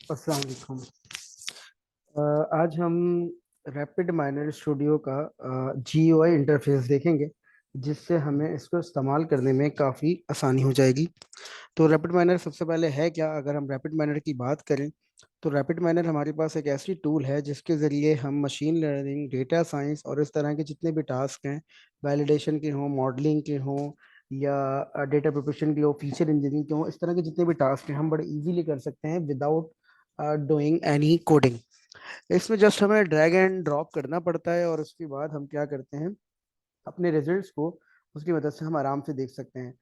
अस्सलाम वालेकुम। आज हम रैपिड माइनर स्टूडियो का GUI इंटरफेस देखेंगे, जिससे हमें इसको इस्तेमाल करने में काफ़ी आसानी हो जाएगी। तो रैपिड माइनर सबसे पहले है क्या? अगर हम रैपिड माइनर की बात करें तो रैपिड माइनर हमारे पास एक ऐसी टूल है जिसके ज़रिए हम मशीन लर्निंग, डेटा साइंस और इस तरह के जितने भी टास्क हैं, वैलिडेशन के हों, मॉडलिंग के हों या डेटा प्रिपरेशन के हो, फीचर इंजीनियरिंग के हों, इस तरह के जितने भी टास्क हैं हम बड़े इजीली कर सकते हैं विदाउट डूइंग एनी कोडिंग। इसमें जस्ट हमें ड्रैग एंड ड्रॉप करना पड़ता है और उसके बाद हम क्या करते हैं, अपने रिजल्ट्स को उसकी मदद से हम आराम से देख सकते हैं।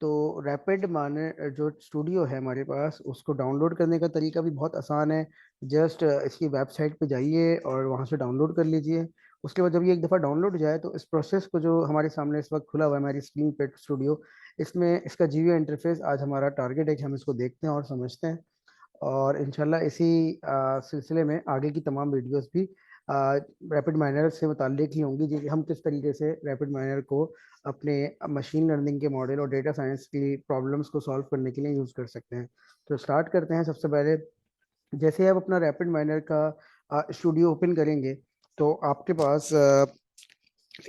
तो रैपिड माने जो स्टूडियो है हमारे पास, उसको डाउनलोड करने का तरीका भी बहुत आसान है। जस्ट इसकी वेबसाइट पे जाइए और वहाँ से डाउनलोड कर लीजिए। उसके बाद जब ये एक दफ़ा डाउनलोड हो जाए तो इस प्रोसेस को, जो हमारे सामने इस वक्त खुला हुआ है हमारी स्क्रीन पे स्टूडियो, इसमें इसका GUI इंटरफेस आज हमारा टारगेट है कि हम इसको देखते हैं और समझते हैं। और इंशाल्लाह इसी सिलसिले में आगे की तमाम वीडियोस भी रैपिड माइनर से मुताल्लिक ही होंगी, जी हम किस तरीके से रैपिड माइनर को अपने मशीन लर्निंग के मॉडल और डेटा साइंस की प्रॉब्लम्स को सॉल्व करने के लिए यूज़ कर सकते हैं। तो स्टार्ट करते हैं। सबसे पहले जैसे आप अपना रैपिड माइनर का स्टूडियो ओपन करेंगे तो आपके पास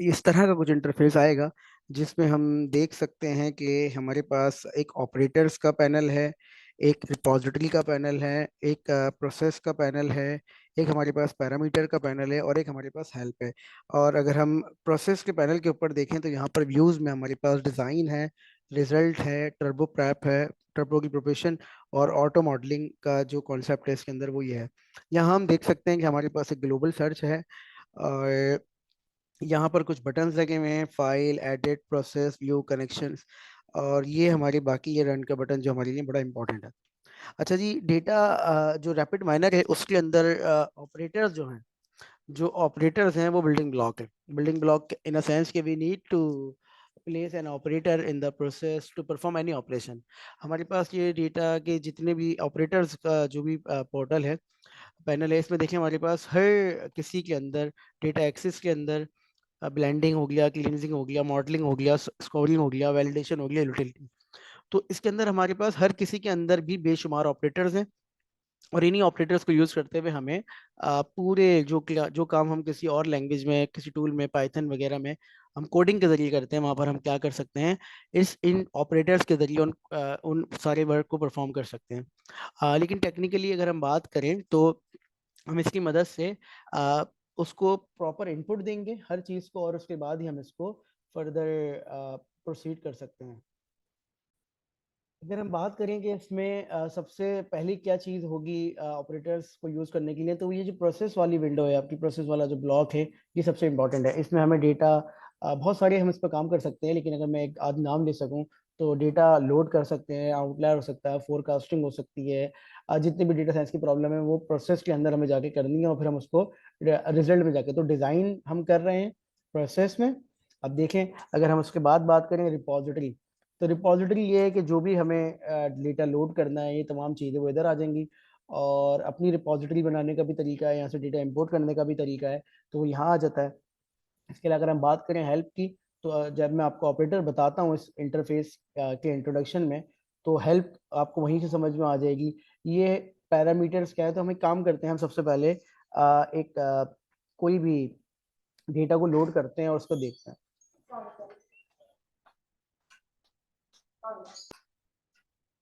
इस तरह का कुछ इंटरफेस आएगा, जिसमें हम देख सकते हैं कि हमारे पास एक ऑपरेटर्स का पैनल है, एक रिपॉजिटरी का पैनल है, एक प्रोसेस का पैनल है, एक हमारे पास पैरामीटर का पैनल है और एक हमारे पास हेल्प है। और अगर हम प्रोसेस के पैनल के ऊपर देखें तो यहाँ पर व्यूज़ में हमारे पास डिज़ाइन है, रिजल्ट है, टर्बो प्रैप है, टर्बो की प्रोपेशन और ऑटो मॉडलिंग का जो कॉन्सेप्ट है इसके अंदर वो ये है। यहाँ हम देख सकते हैं कि हमारे पास एक ग्लोबल सर्च है और यहाँ पर कुछ बटन्स लगे हुए हैं, file, edit, process, view, connections. और ये हमारे बाकी ये रन का बटन जो हमारे लिए बड़ा इंपॉर्टेंट है। अच्छा जी, डेटा जो रैपिड माइनर है उसके अंदर ऑपरेटर्स जो हैं, जो ऑपरेटर्स हैं वो बिल्डिंग ब्लॉक है। Building block in a sense कि we need to place an operator in the process to perform any operation. हमारे पास ये डेटा के जितने भी ऑपरेटर्स का जो भी पोर्टल है, पैनल है, इसमें देखें हमारे पास हर किसी के अंदर डेटा एक्सेस के अंदर ब्लेंडिंग हो गया, क्लींजिंग हो गया, मॉडलिंग हो गया, स्कोरिंग हो गया, वैलिडेशन हो गया, यूटिलिटी। तो इसके अंदर हमारे पास हर किसी के अंदर भी बेशुमार ऑपरेटर्स हैं और इन्हीं ऑपरेटर्स को यूज करते हुए हमें पूरे जो काम हम किसी और लैंग्वेज में, किसी टूल में, पाइथन वगैरह में हम कोडिंग के जरिए करते हैं, वहां पर हम क्या कर सकते हैं, इस इन ऑपरेटर्स के जरिए उन सारे वर्क को परफॉर्म कर सकते हैं। लेकिन टेक्निकली अगर हम बात करें तो हम इसकी मदद से आ, उसको प्रॉपर इनपुट देंगे हर चीज़ को और उसके बाद ही हम इसको फर्दर प्रोसीड कर सकते हैं। अगर हम बात करें कि इसमें सबसे पहली क्या चीज़ होगी ऑपरेटर्स को यूज़ करने के लिए, तो ये जो प्रोसेस वाली विंडो है, आपकी प्रोसेस वाला जो ब्लॉक है, ये सबसे इंपॉर्टेंट है। इसमें हमें डेटा बहुत सारे हम इस पर काम कर सकते हैं, लेकिन अगर मैं एक आध नाम ले सकूं तो डेटा लोड कर सकते हैं, आउटलायर हो सकता है, फोरकास्टिंग हो सकती है। जितनी भी डेटा साइंस की प्रॉब्लम है वो प्रोसेस के अंदर हमें जाके करनी है और फिर हम उसको रिजल्ट में जाके, तो डिज़ाइन हम कर रहे हैं प्रोसेस में। अब देखें, अगर हम उसके बाद बात करें रिपॉजिटरी, तो रिपॉजिटरी ये है कि जो भी हमें डेटा लोड करना है, ये तमाम चीज़ें वो इधर आ जाएंगी। और अपनी रिपॉजिटरी बनाने का भी तरीका है, यहाँ से डेटा इंपोर्ट करने का भी तरीका है, तो वो यहाँ आ जाता है। इसके अलावा अगर हम बात करें हेल्प की, तो जब मैं आपको ऑपरेटर बताता हूँ इस इंटरफेस के इंट्रोडक्शन में, तो हेल्प आपको वहीं से समझ में आ जाएगी। ये पैरामीटर्स क्या है, तो हम एक काम करते हैं, हम सबसे पहले कोई भी डेटा को लोड करते हैं और उसको देखते हैं।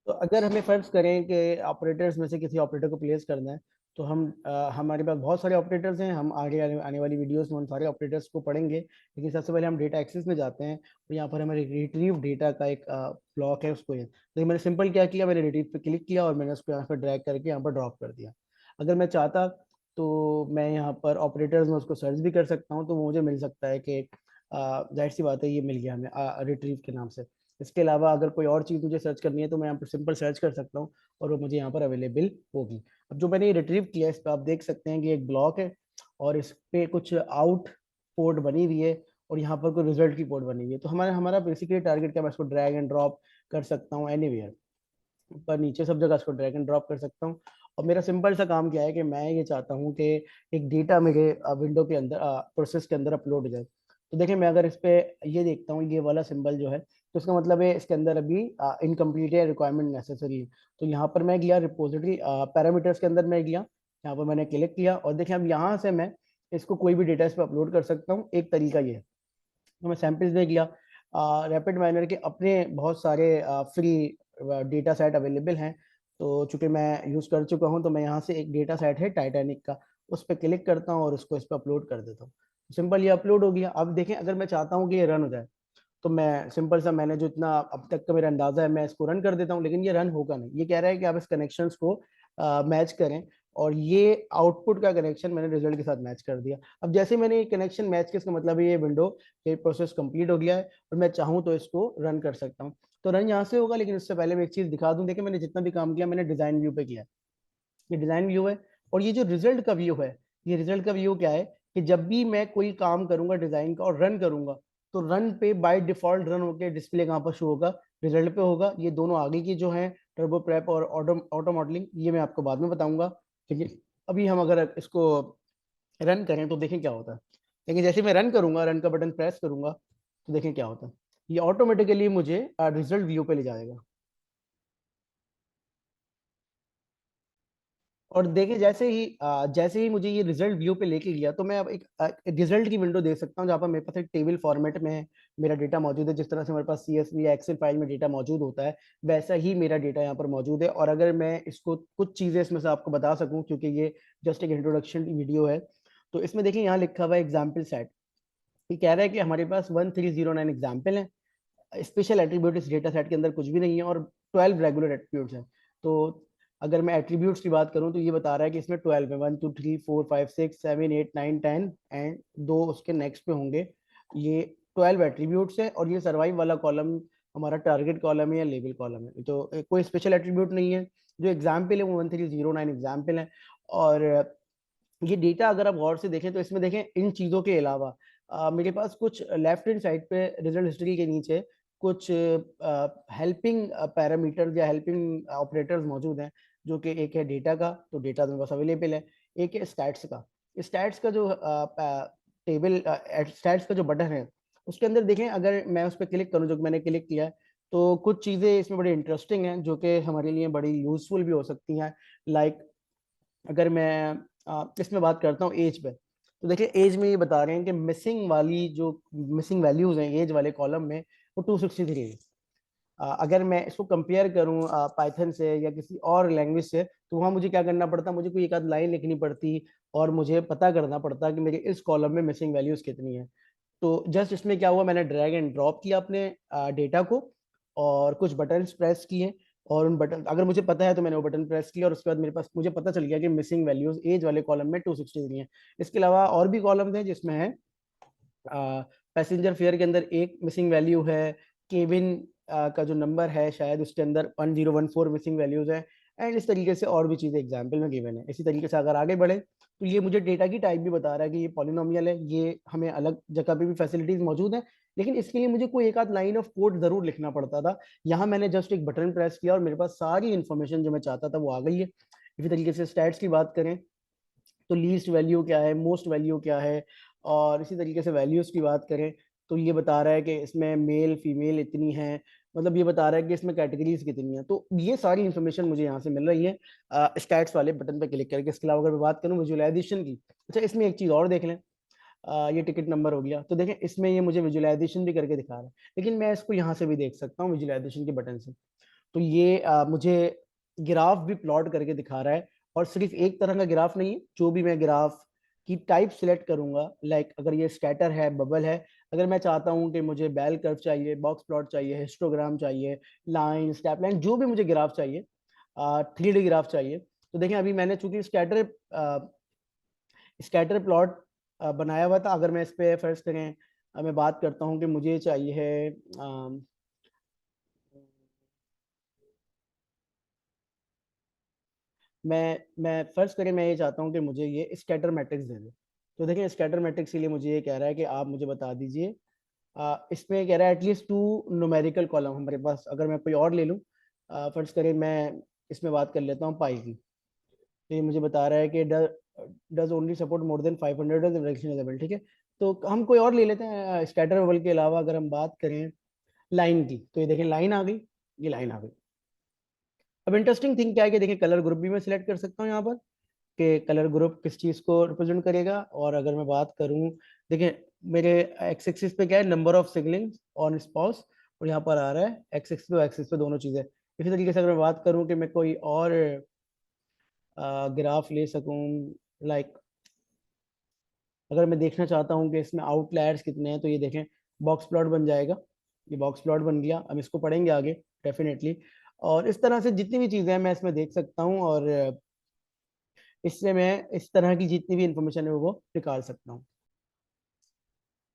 तो अगर हमें फर्ज करें कि ऑपरेटर्स में से किसी ऑपरेटर को प्लेस करना है, तो हमारे पास बहुत सारे ऑपरेटर्स हैं, हम आगे आने वाली वीडियोस में उन सारे ऑपरेटर्स को पढ़ेंगे। लेकिन सबसे पहले हम डेटा एक्सेस में जाते हैं, तो यहाँ पर हमारे रिट्रीव डेटा का एक ब्लॉक है, उसको तो मैंने सिंपल क्या किया, मैंने रिट्रीव पे क्लिक किया और मैंने उसको यहाँ पर ड्रैग करके यहाँ पर ड्रॉप कर दिया। अगर मैं चाहता तो मैं यहाँ पर ऑपरेटर्स में उसको सर्च भी कर सकता हूँ, तो मुझे मिल सकता है कि जाहिर सी बात है ये मिल गया हमें रिट्रीव के नाम से। इसके अलावा अगर कोई और चीज़ मुझे सर्च करनी है तो मैं यहाँ पर सिंपल सर्च कर सकता हूँ और वो मुझे यहाँ पर अवेलेबल होगी। अब जो मैंने ये रिट्रीव किया, इस पर आप देख सकते हैं कि एक ब्लॉक है और इस पे कुछ आउट पोर्ट बनी हुई है और यहाँ पर कोई रिजल्ट की पोर्ट बनी हुई है। तो हमारा हमारा बेसिकली टारगेट क्या, मैं इसको ड्रैग एंड ड्रॉप कर सकता हूँ एनीवेयर, ऊपर नीचे सब जगह इसको ड्रैग एंड ड्रॉप कर सकता हूँ। और मेरा सिंपल सा काम क्या है कि मैं ये चाहता हूँ कि एक डेटा मेरे विंडो के अंदर, प्रोसेस के अंदर अपलोड हो जाए। तो देखिए, मैं अगर इस पे ये देखता हूँ, ये वाला सिंबल जो है, तो इसका मतलब है इसके अंदर अभी इनकम्प्लीट है, रिक्वायरमेंट नेसेसरी है। तो यहाँ पर मैं गया रिपोजिटरी पैरामीटर्स के अंदर मैं गया, यहाँ पर मैंने क्लिक किया और देखिए अब यहाँ से मैं इसको कोई भी डेटा इस पर अपलोड कर सकता हूँ। एक तरीका ये है, तो मैं सैंपल्स में गया, रैपिड माइनर के अपने बहुत सारे फ्री डेटा सेट अवेलेबल हैं। तो चूंकि मैं यूज़ कर चुका हूँ तो मैं यहाँ से एक डेटा सेट है टाइटैनिक का, उस पर क्लिक करता हूँ और उसको इस पर अपलोड कर देता हूँ। सिंपल, ये अपलोड हो गया। अब देखें अगर मैं चाहता हूँ कि ये रन हो जाए तो मैं सिंपल सा, मैंने जो इतना अब तक का मेरा अंदाजा है मैं इसको रन कर देता हूँ, लेकिन ये रन होगा नहीं। ये कह रहा है कि आप इस कनेक्शंस को मैच करें, और ये आउटपुट का कनेक्शन मैंने रिजल्ट के साथ मैच कर दिया। अब जैसे मैंने ये कनेक्शन मैच किया, इसका मतलब ये विंडो, ये प्रोसेस कंप्लीट हो गया है और मैं चाहूँ तो इसको रन कर सकता हूँ। तो रन यहाँ से होगा, लेकिन उससे पहले मैं एक चीज़ दिखा दूँ। देखिए मैंने जितना भी काम किया मैंने डिज़ाइन व्यू पे किया है, ये डिज़ाइन व्यू है। और ये जो रिजल्ट का व्यू है, ये रिजल्ट का व्यू क्या है कि जब भी मैं कोई काम करूंगा डिज़ाइन का और रन करूंगा, तो रन पे बाय डिफॉल्ट रन होकर डिस्प्ले कहाँ पर शो होगा, रिजल्ट पे होगा। ये दोनों आगे की जो है टर्बो प्रेप और ऑटो ऑटो मॉडलिंग, ये मैं आपको बाद में बताऊंगा। लेकिन अभी हम अगर इसको रन करें तो देखें क्या होता है। लेकिन जैसे मैं रन करूंगा, रन का बटन प्रेस करूंगा, तो देखें क्या होता है। ये ऑटोमेटिकली मुझे रिजल्ट व्यू पे ले जाएगा। और देखिए जैसे ही मुझे ये रिजल्ट व्यू पे लेके गया, तो मैं अब एक रिजल्ट की विंडो देख सकता हूँ जहाँ पर मेरे पास एक टेबल फॉर्मेट में मेरा डेटा मौजूद है। जिस तरह से मेरे पास CSV या एक्सेल फाइल में डेटा मौजूद होता है, वैसा ही मेरा डेटा यहाँ पर मौजूद है। और अगर मैं इसको कुछ चीज़ें इसमें से आपको बता सकूँ, क्योंकि ये जस्ट एक इंट्रोडक्शन वीडियो है, तो इसमें देखिए यहाँ लिखा हुआ है एग्जाम्पल सेट। ये कह रहा है कि हमारे पास 1309 एग्जाम्पल है। स्पेशल एट्रीब्यूट इस डेटा सेट के अंदर कुछ भी नहीं है, और 12 रेगुलर एट्रीब्यूट्स हैं। तो अगर मैं एट्रीब्यूट्स की बात करूं तो ये बता रहा है कि इसमें 12 है, 1 2 3 4 5 6 7 8 9 10 एंड दो उसके नेक्स्ट पे होंगे। ये 12 एट्रीब्यूट्स है, और ये सर्वाइव वाला कॉलम हमारा टारगेट कॉलम है या लेबल कॉलम है। तो कोई स्पेशल एट्रीब्यूट नहीं है। जो एग्जाम्पल है वो 1309 एग्जाम्पल है। और ये डेटा अगर आप गौर से देखें तो इसमें देखें इन चीज़ों के अलावा मेरे पास कुछ लेफ्ट हैंड साइड पे रिजल्ट हिस्ट्री के नीचे कुछ हेल्पिंग पैरामीटर या हेल्पिंग ऑपरेटर्स मौजूद हैं। जो कि एक है डेटा का, तो डेटा तो मेरे पास अवेलेबल है। एक है स्टैट्स का। स्टैट्स का जो टेबल स्टैट्स का जो बटन है, उसके अंदर देखें अगर मैं उस पर क्लिक करूँ, जो मैंने क्लिक किया है, तो कुछ चीज़ें इसमें बड़ी इंटरेस्टिंग हैं जो कि हमारे लिए बड़ी यूजफुल भी हो सकती हैं। लाइक अगर मैं इसमें बात करता हूँ एज पे, तो देखिए एज में ये बता रहे हैं कि मिसिंग वाली जो मिसिंग वैल्यूज हैं एज वाले कॉलम में, वो 263 है। अगर मैं इसको कंपेयर करूँ पाइथन से या किसी और लैंग्वेज से, तो वहाँ मुझे क्या करना पड़ता, मुझे कोई एक आध लाइन लिखनी पड़ती और मुझे पता करना पड़ता कि मेरे इस कॉलम में मिसिंग वैल्यूज कितनी है। तो जस्ट इसमें क्या हुआ, मैंने ड्रैग एंड ड्रॉप किया अपने डेटा को, और कुछ बटन प्रेस किए, और उन बटन अगर मुझे पता है तो मैंने वो बटन प्रेस किया, और उसके बाद मेरे पास मुझे पता चल गया कि मिसिंग वैल्यूज एज वाले कॉलम में 263 है। इसके अलावा और भी कॉलम हैं जिसमें है पैसेंजर फेयर के अंदर एक मिसिंग वैल्यू है, केबिन का जो नंबर है शायद उसके अंदर 1014 मिसिंग वैल्यूज है। एंड इस तरीके से और भी चीज़ें एग्जाम्पल में गिवन है। इसी तरीके से अगर आगे बढ़े तो ये मुझे डेटा की टाइप भी बता रहा है कि ये पॉलिनोमियल है, ये हमें अलग जगह पे भी फैसिलिटीज मौजूद है। लेकिन इसके लिए मुझे कोई एक आध लाइन ऑफ कोड जरूर लिखना पड़ता था। यहाँ मैंने जस्ट एक बटन प्रेस किया और मेरे पास सारी इन्फॉर्मेशन जो मैं चाहता था वो आ गई है। इसी तरीके से स्टैट्स की बात करें तो लीस्ट वैल्यू क्या है, मोस्ट वैल्यू क्या है, और इसी तरीके से वैल्यूज की बात करें तो ये बता रहा है कि इसमें मेल फीमेल इतनी है, मतलब ये बता रहा है कि इसमें कैटेगरीज कितनी है। तो ये सारी इन्फॉर्मेशन मुझे यहाँ से मिल रही है स्टैट्स वाले बटन पे क्लिक करके। इसके अलावा अगर मैं बात करूँ विजुअलाइजेशन की, अच्छा इसमें एक चीज़ और देख लें। ये टिकट नंबर हो गया, तो देखें इसमें ये मुझे विजुअलाइजेशन भी करके दिखा रहा है, लेकिन मैं इसको यहाँ से भी देख सकता हूँ विजुअलाइजेशन के बटन से। तो ये मुझे ग्राफ भी प्लॉट करके दिखा रहा है। और सिर्फ एक तरह का ग्राफ नहीं है, जो भी मैं ग्राफ की टाइप सिलेक्ट करूंगा, लाइक अगर ये स्कैटर है, बबल है, अगर मैं चाहता हूं कि मुझे बेल कर्व चाहिए, बॉक्स प्लॉट चाहिए, हिस्टोग्राम चाहिए, लाइन स्टेप लाइन, जो भी मुझे ग्राफ चाहिए, 3D ग्राफ चाहिए, तो देखें अभी मैंने चूंकि स्कैटर प्लॉट बनाया हुआ था। अगर मैं इस पे फर्स्ट करें, मैं बात करता हूँ कि मुझे चाहिए है मैं फर्ज करें मैं ये चाहता हूँ कि मुझे ये स्कैटर मैट्रिक्स दे दे। तो देखिए स्कैटर मैट्रिक्स के लिए मुझे ये कह रहा है कि आप मुझे बता दीजिए, इसमें कह रहा है एटलीस्ट 2 न्यूमेरिकल कॉलम हमारे पास। अगर मैं कोई और ले लूँ, फर्ज करें मैं इसमें बात कर लेता हूँ पाई की, तो ये मुझे बता रहा है कि does only support more than 500 direction level. ठीक है, तो हम कोई और ले लेते हैं स्कैटर बबल के अलावा। अगर हम बात करें लाइन की। तो ये देखें लाइन आ गई, ये लाइन आ गई। अब इंटरेस्टिंग थिंग क्या है कि देखिए कलर ग्रुप भी मैं सिलेक्ट कर सकता हूँ यहाँ पर, कि कलर ग्रुप किस चीज़ को रिप्रेजेंट करेगा। और अगर मैं बात करूँ, देखिए मेरे एक्स एक्सिस पे क्या है, number of siblings on spouse, और यहाँ पर आ रहा है एक्स एक्सिस पे वाई एक्सिस पे दोनों चीज़ें। इसी तरीके से अगर मैं बात करूँ कि मैं कोई और ग्राफ ले सकूँ, लाइक अगर मैं देखना चाहता हूँ कि इसमें आउटलायर्स कितने हैं, तो ये देखें बॉक्स प्लॉट बन जाएगा। ये बॉक्स प्लॉट बन गया, हम इसको पढ़ेंगे आगे डेफिनेटली। और इस तरह से जितनी भी चीज़ें हैं मैं इसमें देख सकता हूँ, और इससे मैं इस तरह की जितनी भी इंफॉर्मेशन है वो निकाल सकता हूँ।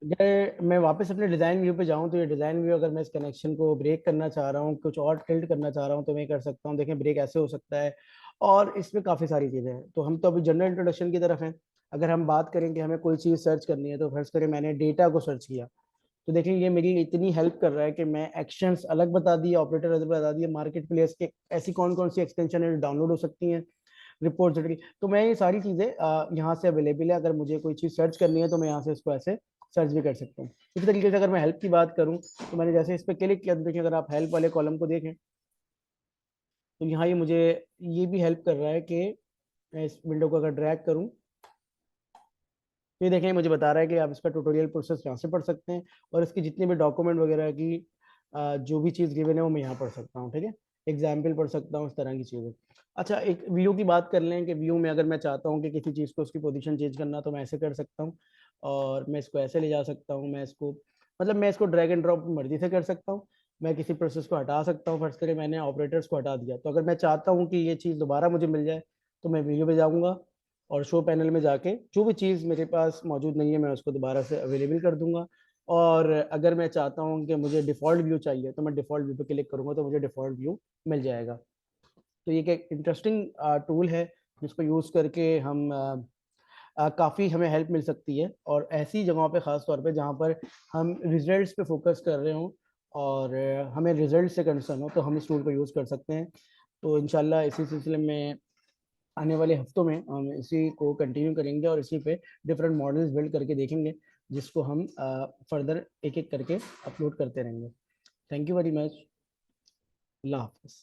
अगर मैं वापस अपने डिज़ाइन व्यू पे जाऊँ, तो ये डिज़ाइन व्यू अगर मैं इस कनेक्शन को ब्रेक करना चाह रहा हूँ, कुछ और टिल्ट करना चाह रहा हूँ, तो मैं कर सकता हूँ। देखें ब्रेक ऐसे हो सकता है, और इसमें काफ़ी सारी चीज़ें हैं। तो हम तो अभी जनरल इंट्रोडक्शन की तरफ हैं। अगर हम बात करें कि हमें कोई चीज़ सर्च करनी है, तो फर्ज करें मैंने डेटा को सर्च किया, तो देखें ये मेरी इतनी हेल्प कर रहा है कि मैं एक्शंस अलग बता दिए, ऑपरेटर अलग बता दिए, मार्केट प्लेस के ऐसी कौन कौन सी एक्सटेंशन है डाउनलोड हो सकती हैं, रिपोर्ट की। तो मैं ये सारी चीज़ें यहाँ से अवेलेबल है। अगर मुझे कोई चीज़ सर्च करनी है तो मैं यहाँ से इसको ऐसे सर्च भी कर सकता हूँ। इसी तरीके से अगर मैं हेल्प की बात करूँ, तो मैंने जैसे इस पर क्लिक किया, तो देखिए अगर आप हेल्प वाले कॉलम को देखें, तो यहाँ ये मुझे ये भी हेल्प कर रहा है कि मैं इस विंडो को अगर ड्रैग करूँ, तो ये देखें मुझे बता रहा है कि आप इसका ट्यूटोरियल प्रोसेस यहाँ से पढ़ सकते हैं, और इसकी जितनी भी डॉक्यूमेंट वगैरह की जो भी चीज़ गिवन है वो मैं यहाँ पढ़ सकता हूँ। ठीक है, एग्जाम्पल पढ़ सकता हूँ, इस तरह की चीज़ें। अच्छा, एक व्यू की बात कर लें कि व्यू में अगर मैं चाहता हूँ कि किसी चीज़ को उसकी पोजीशन चेंज करना, तो मैं ऐसे कर सकता हूँ, और मैं इसको ऐसे ले जा सकता हूँ। मैं इसको मतलब मैं इसको ड्रैग एंड ड्रॉप मर्जी से कर सकता हूँ। मैं किसी प्रोसेस को हटा सकता हूँ। फर्स्ट करके मैंने ऑपरेटर्स को हटा दिया, तो अगर मैं चाहता हूँ कि ये चीज़ दोबारा मुझे मिल जाए, तो मैं व्यू पे जाऊँगा, और शो पैनल में जाके जो भी चीज़ मेरे पास मौजूद नहीं है मैं उसको दोबारा से अवेलेबल कर दूंगा। और अगर मैं चाहता हूँ कि मुझे डिफ़ॉल्ट व्यू चाहिए, तो मैं डिफ़ॉल्ट व्यू पे क्लिक करूँगा, तो मुझे डिफ़ॉल्ट व्यू मिल जाएगा। तो ये एक इंटरेस्टिंग टूल है, जिसको यूज़ करके हम काफ़ी हमें हेल्प मिल सकती है। और ऐसी जगहों पे ख़ास तौर पे जहाँ पर हम रिजल्ट्स पे फोकस कर रहे हों, और हमें रिजल्ट से कंसर्न हो, तो हम इस टूल को यूज़ कर सकते हैं। तो इंशाल्लाह इसी सिलसिले में आने वाले हफ्तों में हम इसी को कंटिन्यू करेंगे, और इसी पे डिफरेंट मॉडल्स बिल्ड करके देखेंगे, जिसको हम फर्दर एक एक करके अपलोड करते रहेंगे। Thank you very much. अल्लाह हाफिज़।